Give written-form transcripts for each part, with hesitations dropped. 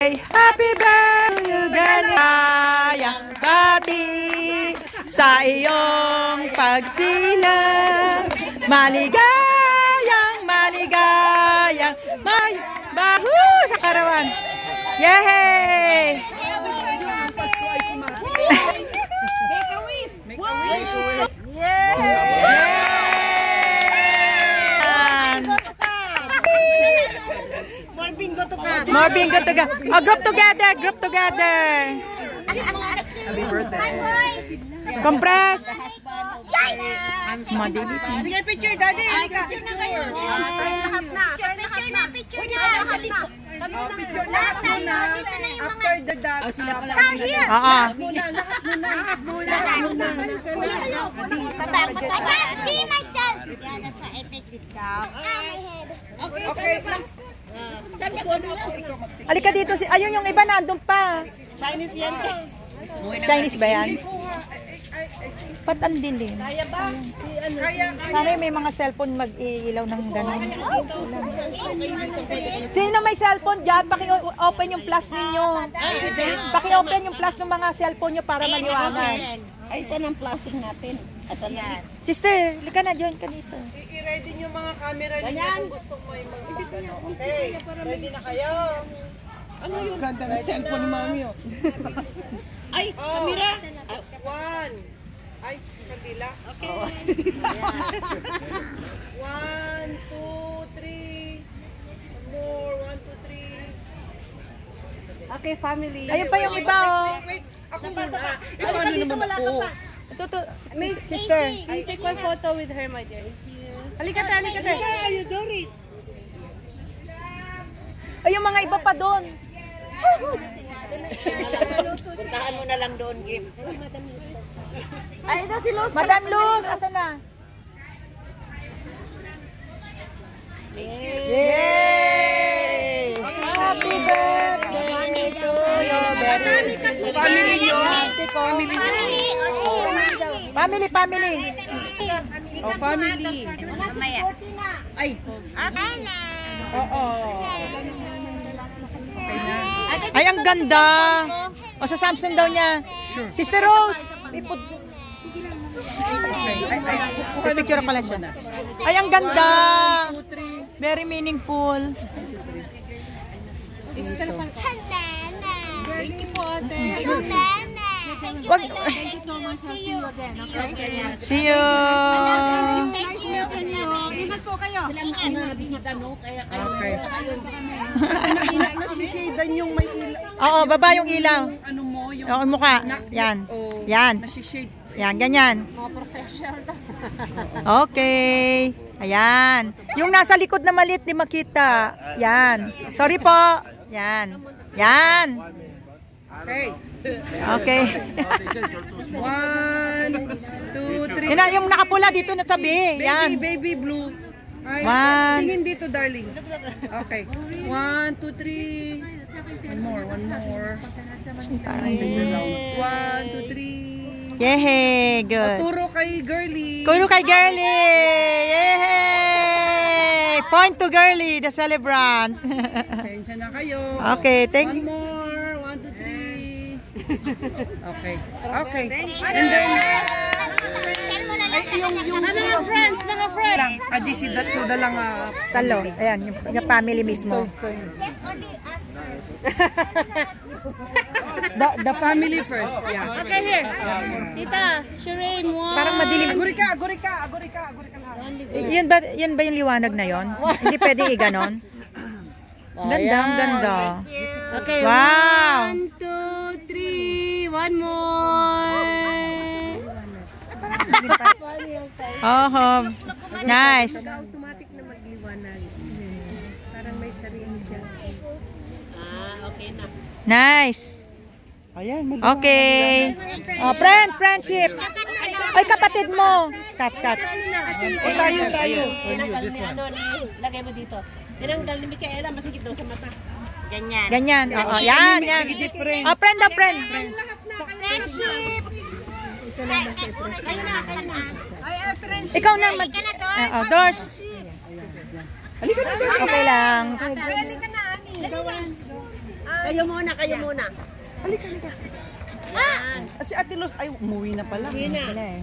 Happy birthday, galayang bati sa iyong pagsilang. Maligayang, maligayang, bahu sa karawan. Yay! Make a wish! Make a wish! More bingo to come. More bingo to come. Oh, group together, group together. Happy birthday. Compress. Sige, picture, daddy. Picture na kayo. Lahat na. Picture na, picture na. Picture lahat na. After the dog. Come here. Oo. Lahat muna. I can't see myself. Yeah, that's why I take this down. Okay. Halika dito. Ayun yung iba nandun pa. Chinese yan. Chinese ba yan? Ba't ang dilim? Sana may mga cellphone mag-iilaw ng gano'n. Sino may cellphone dyan? Paki-open yung flash ninyo. Paki-open yung flash ng mga cellphone nyo para maliwanag. Ay, saan ang plastic natin? Sister, lika na, join ka dito. I-ready nyo mga camera ninyo kung gusto mo yung mga gano'n. Okay, ready na kayo? Ano yun? Ganda ng cellphone ni Mami. Ay, camera! One. Ay, kandila. Okay. 1, 2, 3. More. 1, 2, 3. Okay, family. Ayun pa yung iba, oh. Wait, ako muna. Ikaw ano naman ako? Ito, sister. I take one photo with her, my dear. Halika tayo. Where are you, Doris? Ay, yung mga iba pa doon. Puntahan mo na lang doon, Kim. Ay, ito si Luz. Madam Luz, asa na? Yay! Happy birthday to you. Family nyo. Family. Oh, family. Ay. Oo. Ay, ang ganda. O, sa Samsung daw niya. Sister Rose. Picture pala siya. Ay, ang ganda. Very meaningful. Wag. See you. Ingat po kayo. Sila na bisita, no? Kaya kayo. Nasishadan yung may ilaw. Oo, baba yung ilaw. Ano mo, yung Yung mukha. Yan. Yan. nasishade. Yan, ganyan. Okay. Ayan. Yung nasa likod na maliit, di makita. Yan. Sorry po. Yan. Yan. Okay. Okay. 1, 2, 3. Yun, yung nakapula dito na tabi. Yan. Baby blue. Ay, One. tingin dito, darling. Okay. 1, 2, 3. One more. 1, 2, 3. Yehey. Good. Turo kay girly. Kuno kay Girly. Yehey. Point to Girly, the celebrant. Pasensya na kayo. Okay, thank One you. more. 1, 2, 3. Okay. And then, mga friends. GC, suda lang. Talo. Ayan, yung family mismo. The family first. Yeah. Okay, here. Tita, Shireen, one. Parang madilim. Aguri ka lang. Yan ba yung liwanag na yon? Hindi pwede i-ganon. Ganda, ang ganda. Okay, Wow. 1, 2, 3. One more. Oh, nice. Automatic na magliwanag. Parang may sarili siya. Okay na. Nice. Ayan, Okay. Oh, friendship. Ay, kapatid mo. Cut. tayo. Lagay mo dito. Tinanggal ni Micaela, masikip daw sa mata. Ganyan. Ganyan. Oo, yan. Oh, friend. Friendship! Ikaw na mag... Doors. Okay lang. Kayo muna, kayo muna. Halika, halika. Yan. Si Ate Luz, ay, umuwi na pala. Sige na. Wala eh.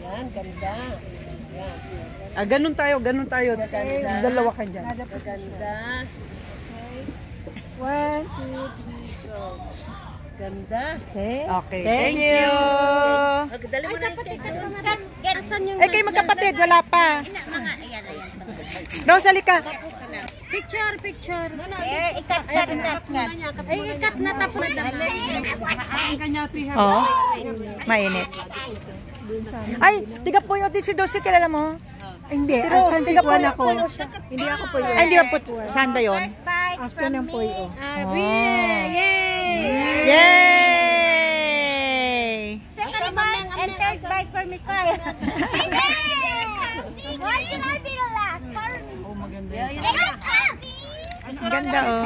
Yan, ganda. Yan. Ah, ganun tayo, ganun tayo. Ganda. Dalawa ka dyan. Ganda. 1, 2, 3, go. Ganda. Okay. Okay, thank you. Dali mo na yung cake. Eh, kayo magkapatid, wala pa. Rose, halika. Picture. Ikat na tapos na. Oo. Mainit. Ay, tiga po yung si Dulce, kilala mo? Hindi, asan tiga po ako. Hindi ako po yun. Ay, hindi ba po? Saan ba yun? After ng Puyo. Yay! Second bite and third bite for Mikael. Why should I be the last? Oh, maganda Yan, yun. yan. Ang ganda, oh.